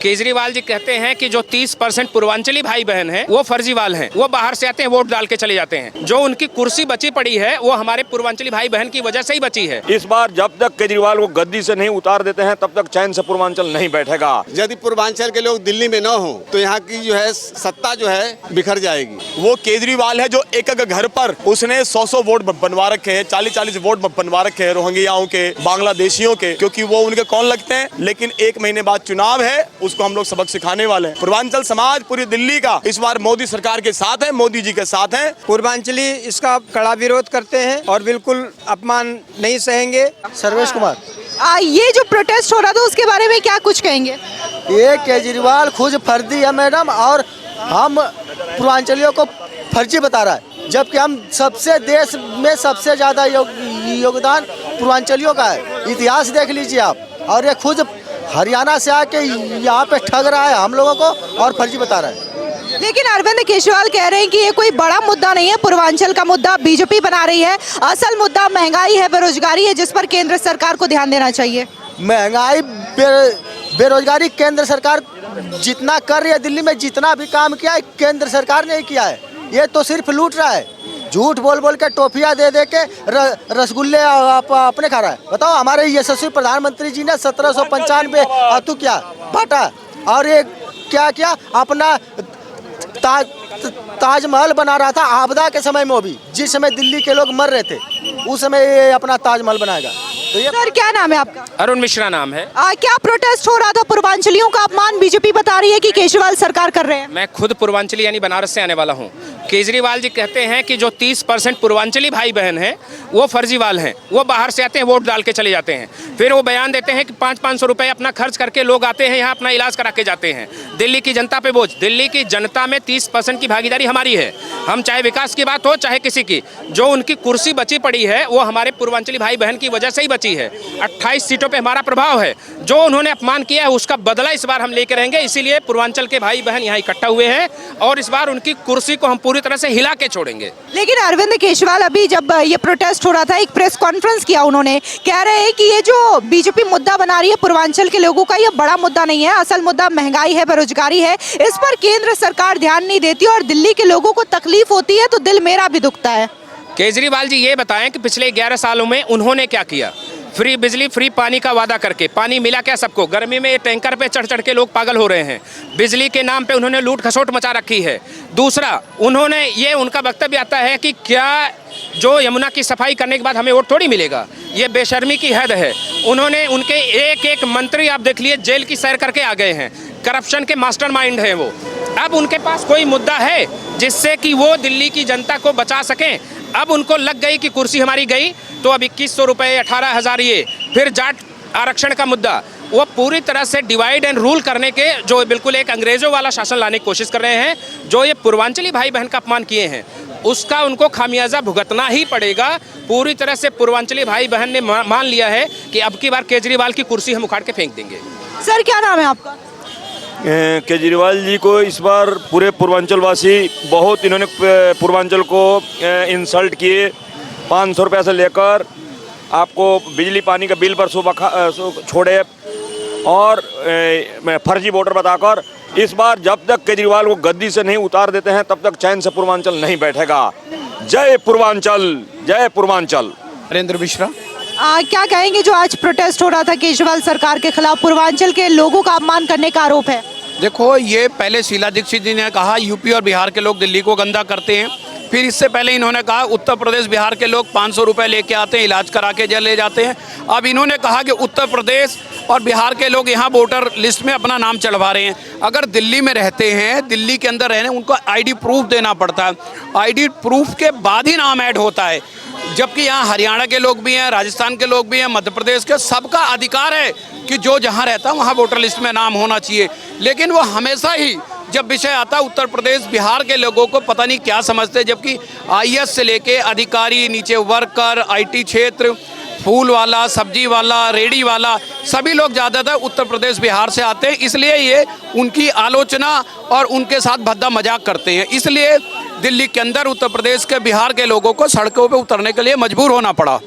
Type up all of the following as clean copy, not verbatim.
केजरीवाल जी कहते हैं कि जो 30% पूर्वांचली भाई बहन हैं वो फर्जीवाल हैं, वो बाहर से आते हैं, वोट डाल के चले जाते हैं। जो उनकी कुर्सी बची पड़ी है वो हमारे पूर्वांचली भाई बहन की वजह से ही बची है। इस बार जब तक केजरीवाल को गद्दी से नहीं उतार देते हैं तब तक चैन से पूर्वांचल नहीं बैठेगा। यदि पूर्वांचल के लोग दिल्ली में न हो तो यहाँ की जो है सत्ता जो है बिखर जाएगी। वो केजरीवाल है जो एक एक घर पर उसने 100 वोट बनवा रखे हैं, 40 वोट बनवा रखे हैं रोहिंग्याओं के, बांग्लादेशियों के, क्योंकि वो उनके कौन लगते हैं। लेकिन 1 महीने बाद चुनाव है, उसको हम लोग सबक सिखाने वाले हैं। पूर्वांचल समाज पूरी दिल्ली का इस बार मोदी सरकार के साथ है, मोदी जी के साथ है। पूर्वांचली इसका कड़ा विरोध करते हैं और बिल्कुल अपमान नहीं सहेंगे। सर्वेश कुमार, ये जो प्रोटेस्ट हो रहा था उसके बारे में क्या कुछ कहेंगे? ये केजरीवाल खुद फर्जी है मैडम, और हम पूर्वांचलियों को फर्जी बता रहा है, जबकि हम सबसे देश में सबसे ज्यादा योगदान पूर्वांचलियों का है। इतिहास देख लीजिए आप। और ये खुद हरियाणा से आके यहाँ पे ठग रहा है हम लोगों को और फर्जी बता रहा है। लेकिन अरविंद केजरीवाल कह रहे हैं कि ये कोई बड़ा मुद्दा नहीं है, पूर्वांचल का मुद्दा बीजेपी बना रही है। असल मुद्दा महंगाई है, बेरोजगारी है, जिस पर केंद्र सरकार को ध्यान देना चाहिए। महंगाई बेरोजगारी केंद्र सरकार जितना कर रही है, दिल्ली में जितना भी काम किया है केंद्र सरकार ने किया है। ये तो सिर्फ लूट रहा है, झूठ बोल बोल के टोफिया दे दे के रसगुल्ले अपने खा रहा है। बताओ, हमारे यशस्वी प्रधानमंत्री जी ने 1795 अतु क्या बांटा, और ये क्या किया, अपना ताजमहल बना रहा था आपदा के समय में। वो भी जिस समय दिल्ली के लोग मर रहे थे उस समय ये अपना ताजमहल बनाएगा। तो ये सर, क्या नाम है आपका? अरुण मिश्रा नाम है। क्या प्रोटेस्ट हो रहा था? पूर्वांचलियों का अपमान बीजेपी बता रही है कि केजरीवाल सरकार कर रहे हैं। मैं खुद पूर्वांचली यानी बनारस से आने वाला हूँ। केजरीवाल जी कहते हैं कि जो 30% पूर्वांचली भाई बहन हैं वो फर्जीवाल हैं, वो बाहर से आते हैं, वोट डाल के चले जाते हैं। फिर वो बयान देते हैं कि 500-500 रुपए अपना खर्च करके लोग आते हैं यहाँ, अपना इलाज करा के जाते हैं। दिल्ली की जनता पे बोझ। दिल्ली की जनता में 30% की भागीदारी हमारी है। हम चाहे विकास की बात हो चाहे किसी की, जो उनकी कुर्सी बची पड़ी है वो हमारे पूर्वांचली भाई बहन की वजह से ही बची है। 28 सीटों पे हमारा प्रभाव है। जो उन्होंने अपमान किया है उसका बदला इस बार हम लेकर रहेंगे। इसीलिए पूर्वांचल के भाई बहन यहाँ इकट्ठा हुए हैं और इस बार उनकी कुर्सी को हम पूरी तरह से हिला के छोड़ेंगे। लेकिन अरविंद केजरीवाल अभी जब ये प्रोटेस्ट हो रहा था, एक प्रेस कॉन्फ्रेंस किया, उन्होंने कह रहे हैं कि ये जो बीजेपी मुद्दा बना रही है पूर्वांचल के लोगों का, ये बड़ा मुद्दा नहीं है। असल मुद्दा महंगाई है, बेरोजगारी है। इस पर केंद्र सरकार ध्यान नहीं देती और दिल्ली के लोगों को तकलीफ होती है, तो दिल मेरा भी दुखता है। केजरीवाल जी ये बताएं कि पिछले 11 सालों में उन्होंने क्या किया। फ्री बिजली, फ्री पानी का वादा करके पानी मिला क्या सबको? गर्मी में टैंकर पे चढ़ चढ़ के लोग पागल हो रहे हैं। बिजली के नाम पे उन्होंने लूट खसोट मचा रखी है। दूसरा, उन्होंने ये उनका वक्तव्य आता है कि क्या जो यमुना की सफाई करने के बाद हमें वोट थोड़ी मिलेगा। ये बेशर्मी की हद है। उन्होंने उनके एक मंत्री आप देख लिए जेल की सैर करके आ गए हैं। करप्शन के मास्टरमाइंड हैं वो। अब उनके पास कोई मुद्दा है जिससे कि वो दिल्ली की जनता को बचा सकें? अब उनको लग गई कि कुर्सी हमारी गई तो अब 2100 रुपये, 18,000, ये फिर जाट आरक्षण का मुद्दा, वो पूरी तरह से डिवाइड एंड रूल करने के जो बिल्कुल एक अंग्रेजों वाला शासन लाने की कोशिश कर रहे हैं। जो ये पूर्वांचली भाई बहन का अपमान किए हैं उसका उनको खामियाजा भुगतना ही पड़ेगा। पूरी तरह से पूर्वांचली भाई बहन ने मान लिया है कि अब की बार केजरीवाल की कुर्सी हम उखाड़ के फेंक देंगे। सर, क्या नाम है आपका? केजरीवाल जी को इस बार पूरे पूर्वांचल वासी बहुत, इन्होंने पूर्वांचल को इंसल्ट किए। 500 रुपये से लेकर आपको बिजली पानी का बिल पर छोड़े और फर्जी वोटर बताकर। इस बार जब तक केजरीवाल को गद्दी से नहीं उतार देते हैं तब तक चैन से पूर्वांचल नहीं बैठेगा। जय पूर्वांचल, जय पूर्वांचल। नरेंद्र मिश्रा। क्या कहेंगे जो आज प्रोटेस्ट हो रहा था केजरीवाल सरकार के खिलाफ, पूर्वांचल के लोगों का अपमान करने का आरोप है? देखो, ये पहले शीला दीक्षित जी ने कहा यूपी और बिहार के लोग दिल्ली को गंदा करते हैं। फिर इससे पहले इन्होंने कहा उत्तर प्रदेश बिहार के लोग 500 रुपये लेके आते हैं, इलाज करा के ले जाते हैं। अब इन्होंने कहा कि उत्तर प्रदेश और बिहार के लोग यहाँ वोटर लिस्ट में अपना नाम चढ़वा रहे हैं। अगर दिल्ली में रहते हैं, दिल्ली के अंदर रहने, उनको आईडी प्रूफ देना पड़ता है। आईडी प्रूफ के बाद ही नाम ऐड होता है। जबकि यहाँ हरियाणा के लोग भी हैं, राजस्थान के लोग भी हैं, मध्य प्रदेश के, सबका अधिकार है कि जो जहाँ रहता है वहाँ वोटर लिस्ट में नाम होना चाहिए। लेकिन वो हमेशा ही जब विषय आता है उत्तर प्रदेश बिहार के लोगों को पता नहीं क्या समझते हैं। जबकि आईएएस से लेके अधिकारी, नीचे वर्कर, आईटी क्षेत्र, फूल वाला, सब्जी वाला, रेडी वाला, सभी लोग ज़्यादातर उत्तर प्रदेश बिहार से आते हैं। इसलिए ये उनकी आलोचना और उनके साथ भद्दा मजाक करते हैं। इसलिए दिल्ली के अंदर उत्तर प्रदेश के, बिहार के लोगों को सड़कों पे उतरने के लिए मजबूर होना पड़ा।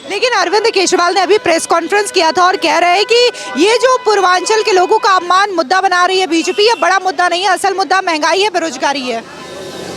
लेकिन अरविंद केजरीवाल ने अभी प्रेस कॉन्फ्रेंस किया था और कह रहे हैं कि ये जो पूर्वांचल के लोगों का अपमान मुद्दा बना रही है बीजेपी, ये बड़ा मुद्दा नहीं है, असल मुद्दा महंगाई है, बेरोजगारी है।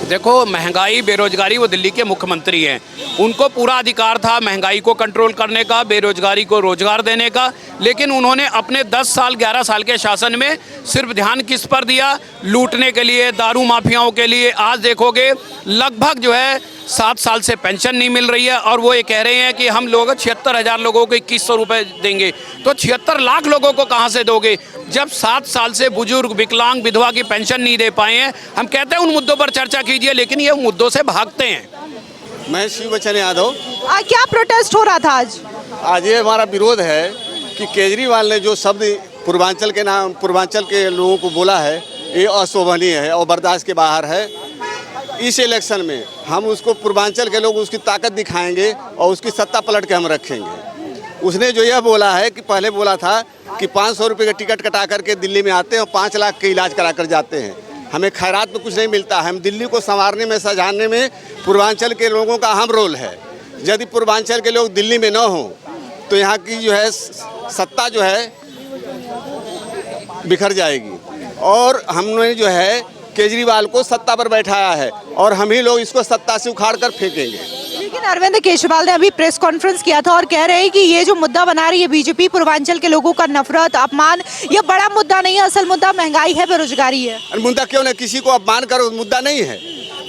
देखो, महंगाई बेरोजगारी, वो दिल्ली के मुख्यमंत्री हैं, उनको पूरा अधिकार था महंगाई को कंट्रोल करने का, बेरोजगारी को रोजगार देने का, लेकिन उन्होंने अपने 10 साल 11 साल के शासन में सिर्फ ध्यान किस पर दिया? लूटने के लिए, दारू माफियाओं के लिए। आज देखोगे लगभग जो है 7 साल से पेंशन नहीं मिल रही है और वो ये कह रहे हैं कि हम लोग 76,000 लोगों को 2100 रुपये देंगे। तो 76 लाख लोगों को कहाँ से दोगे जब 7 साल से बुजुर्ग, विकलांग, विधवा की पेंशन नहीं दे पाए हैं? हम कहते हैं उन मुद्दों पर चर्चा कीजिए, लेकिन ये मुद्दों से भागते हैं। मैं शिव बच्चन यादव। क्या प्रोटेस्ट हो रहा था आज? आज ये हमारा विरोध है कि केजरीवाल ने जो शब्द पूर्वांचल के लोगों को बोला है, ये अशोभनीय है और बर्दाश्त के बाहर है। इस इलेक्शन में हम उसको पूर्वांचल के लोग उसकी ताकत दिखाएंगे और उसकी सत्ता पलट के हम रखेंगे। उसने जो यह बोला है कि पहले बोला था कि 500 रुपये का टिकट कटा करके दिल्ली में आते हैं और 5 लाख के इलाज करा कर जाते हैं। हमें खैरात में कुछ नहीं मिलता। हम दिल्ली को संवारने में, सजाने में पूर्वांचल के लोगों का अहम रोल है। यदि पूर्वांचल के लोग दिल्ली में न हों तो यहाँ की जो है सत्ता जो है बिखर जाएगी। और हमने जो है केजरीवाल को सत्ता पर बैठाया है और हम ही लोग इसको सत्ता से उखाड़ कर फेंकेंगे। लेकिन अरविंद केजरीवाल ने अभी प्रेस कॉन्फ्रेंस किया था और कह रहे हैं कि ये जो मुद्दा बना रही है बीजेपी, पूर्वांचल के लोगों का नफरत, अपमान, ये बड़ा मुद्दा नहीं है, असल मुद्दा महंगाई है, बेरोजगारी है। मुद्दा क्यों नहीं? किसी को अपमान करो, मुद्दा नहीं है।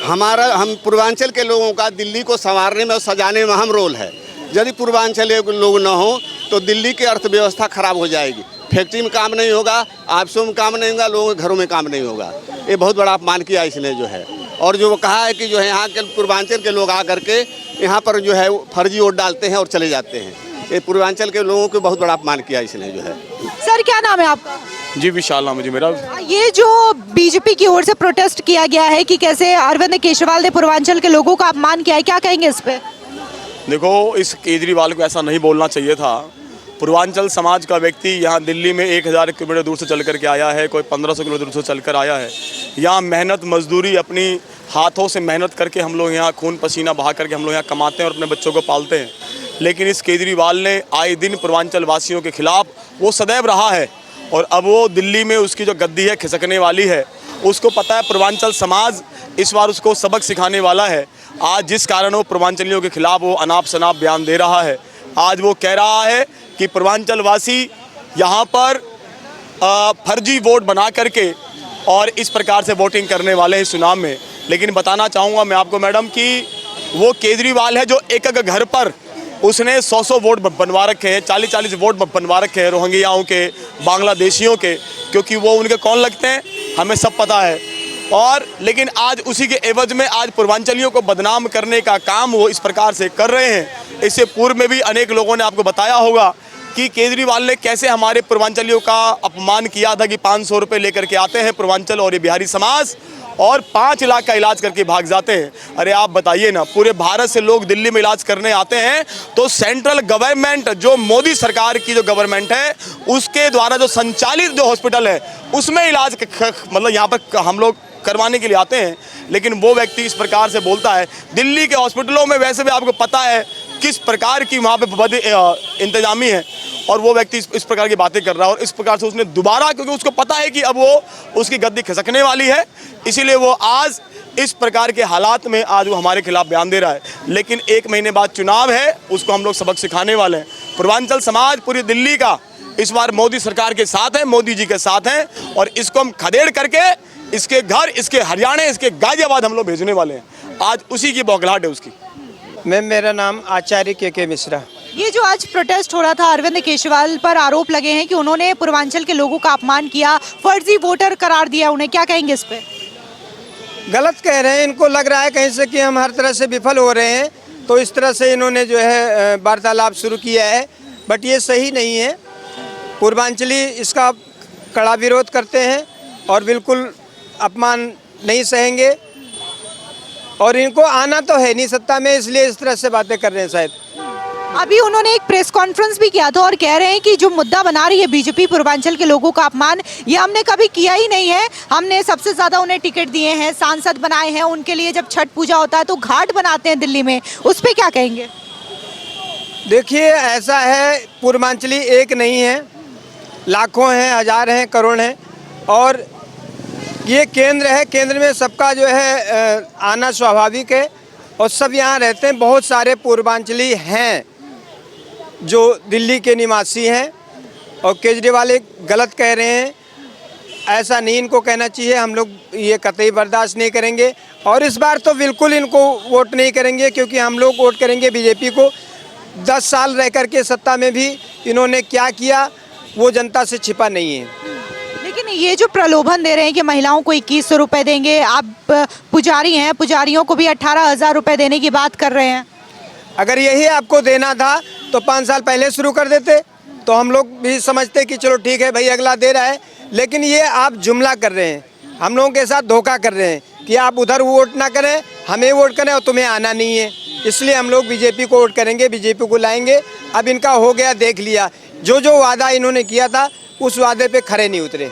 हम पूर्वांचल के लोगों का दिल्ली को संवारने में और सजाने में अहम रोल है। यदि पूर्वांचल के लोग न हो तो दिल्ली की अर्थव्यवस्था खराब हो जाएगी। फैक्ट्री में काम नहीं होगा, ऑफिसों में काम नहीं होगा, लोगों के घरों में काम नहीं होगा। ये बहुत बड़ा अपमान किया इसने जो है। और जो वो कहा है कि जो है यहाँ के पूर्वांचल के लोग आ करके यहाँ पर जो है फर्जी वोट डालते हैं और चले जाते हैं। ये पूर्वांचल के लोगों को बहुत बड़ा अपमान किया इसने जो है। सर, क्या नाम है आपका? जी, विशाल नाम है जी मेरा। ये जो बीजेपी की ओर से प्रोटेस्ट किया गया है कि कैसे अरविंद केजरीवाल ने पूर्वांचल के लोगों का अपमान किया है, क्या कहेंगे इस पे? देखो, इस केजरीवाल को ऐसा नहीं बोलना चाहिए था। पूर्वांचल समाज का व्यक्ति यहाँ दिल्ली में 1000 किलोमीटर दूर से चल कर के आया है, कोई 1500 किलोमीटर दूर से चल कर आया है। यहाँ मेहनत मजदूरी अपनी हाथों से मेहनत करके हम लोग यहाँ खून पसीना बहा करके हम लोग यहाँ कमाते हैं और अपने बच्चों को पालते हैं। लेकिन इस केजरीवाल ने आए दिन पूर्वांचल वासियों के खिलाफ वो सदैव रहा है और अब वो दिल्ली में उसकी जो गद्दी है खिसकने वाली है। उसको पता है पूर्वांचल समाज इस बार उसको सबक सिखाने वाला है। आज जिस कारण वो पूर्वांचलियों के खिलाफ वो अनाप शनाप बयान दे रहा है, आज वो कह रहा है कि पूर्वांचल वासी यहाँ पर फर्जी वोट बना करके और इस प्रकार से वोटिंग करने वाले हैं चुनाव में। लेकिन बताना चाहूँगा मैं आपको मैडम कि वो केजरीवाल है जो एक एक घर पर उसने 100 वोट बनवा रखे हैं, 40 वोट बनवा रखे हैं रोहिंग्याओं के, बांग्लादेशियों के, क्योंकि वो उनके कौन लगते हैं हमें सब पता है। और लेकिन आज उसी के एवज में आज पूर्वांचलियों को बदनाम करने का काम वो इस प्रकार से कर रहे हैं। इससे पूर्व में भी अनेक लोगों ने आपको बताया होगा कि केजरीवाल ने कैसे हमारे पूर्वांचलियों का अपमान किया था कि 500 रुपये लेकर के आते हैं पूर्वांचल और ये बिहारी समाज और 5 लाख का इलाज करके भाग जाते हैं। अरे आप बताइए ना, पूरे भारत से लोग दिल्ली में इलाज करने आते हैं तो सेंट्रल गवर्नमेंट जो मोदी सरकार की जो गवर्नमेंट है उसके द्वारा जो संचालित जो हॉस्पिटल है उसमें इलाज मतलब यहाँ पर हम लोग करवाने के लिए आते हैं। लेकिन वो व्यक्ति इस प्रकार से बोलता है। दिल्ली के हॉस्पिटलों में वैसे भी आपको पता है किस प्रकार की वहाँ पे इंतजामी है और वो व्यक्ति इस प्रकार की बातें कर रहा है और इस प्रकार से उसने दोबारा, क्योंकि उसको पता है कि अब वो उसकी गद्दी खिसकने वाली है, इसीलिए वो आज इस प्रकार के हालात में आज वो हमारे खिलाफ बयान दे रहा है। लेकिन 1 महीने बाद चुनाव है, उसको हम लोग सबक सिखाने वाले हैं। पूर्वांचल समाज पूरी दिल्ली का इस बार मोदी सरकार के साथ है, मोदी जी के साथ हैं और इसको हम खदेड़ करके इसके घर, इसके हरियाणा, इसके गाजियाबाद हम लोग भेजने वाले हैं। आज उसी की बौखलाहट है उसकी। मैम, मेरा नाम आचार्य के मिश्रा। ये जो आज प्रोटेस्ट हो रहा था, अरविंद केजरीवाल पर आरोप लगे हैं कि उन्होंने पूर्वांचल के लोगों का अपमान किया, फर्जी वोटर करार दिया उन्हें, क्या कहेंगे इस पे? गलत कह रहे हैं। इनको लग रहा है कहीं से कि हम हर तरह से विफल हो रहे हैं, तो इस तरह से इन्होंने जो है वार्तालाप शुरू किया है। बट ये सही नहीं है। पूर्वांचली इसका कड़ा विरोध करते हैं और बिल्कुल अपमान नहीं सहेंगे और इनको आना तो है नहीं सत्ता में, इसलिए इस तरह से बातें कर रहे हैं शायद। अभी उन्होंने एक प्रेस कॉन्फ्रेंस भी किया था और कह रहे हैं कि जो मुद्दा बना रही है बीजेपी पूर्वांचल के लोगों का अपमान, ये हमने कभी किया ही नहीं है। हमने सबसे ज़्यादा उन्हें टिकट दिए हैं, सांसद बनाए हैं, उनके लिए जब छठ पूजा होता है तो घाट बनाते हैं दिल्ली में, उस पर क्या कहेंगे? देखिए ऐसा है, पूर्वांचली एक नहीं है, लाखों हैं, हजार हैं, करोड़ हैं। और ये केंद्र है, केंद्र में सबका जो है आना स्वाभाविक है और सब यहाँ रहते हैं। बहुत सारे पूर्वांचली हैं जो दिल्ली के निवासी हैं और केजरीवाल एक गलत कह रहे हैं, ऐसा नहीं इनको कहना चाहिए। हम लोग ये कतई बर्दाश्त नहीं करेंगे और इस बार तो बिल्कुल इनको वोट नहीं करेंगे, क्योंकि हम लोग वोट करेंगे बीजेपी को। 10 साल रह कर के सत्ता में भी इन्होंने क्या किया वो जनता से छिपा नहीं है। लेकिन ये जो प्रलोभन दे रहे हैं कि महिलाओं को 2100 रुपए देंगे, आप पुजारी हैं, पुजारियों को भी 18,000 रुपए देने की बात कर रहे हैं। अगर यही आपको देना था तो 5 साल पहले शुरू कर देते, तो हम लोग भी समझते कि चलो ठीक है भाई, अगला दे रहा है। लेकिन ये आप जुमला कर रहे हैं, हम लोगों के साथ धोखा कर रहे हैं कि आप उधर वोट ना करें, हमें वोट करें और तुम्हें आना नहीं है। इसलिए हम लोग बीजेपी को वोट करेंगे, बीजेपी को लाएंगे। अब इनका हो गया, देख लिया। जो जो वादा इन्होंने किया था उस वादे पे खरे नहीं उतरे।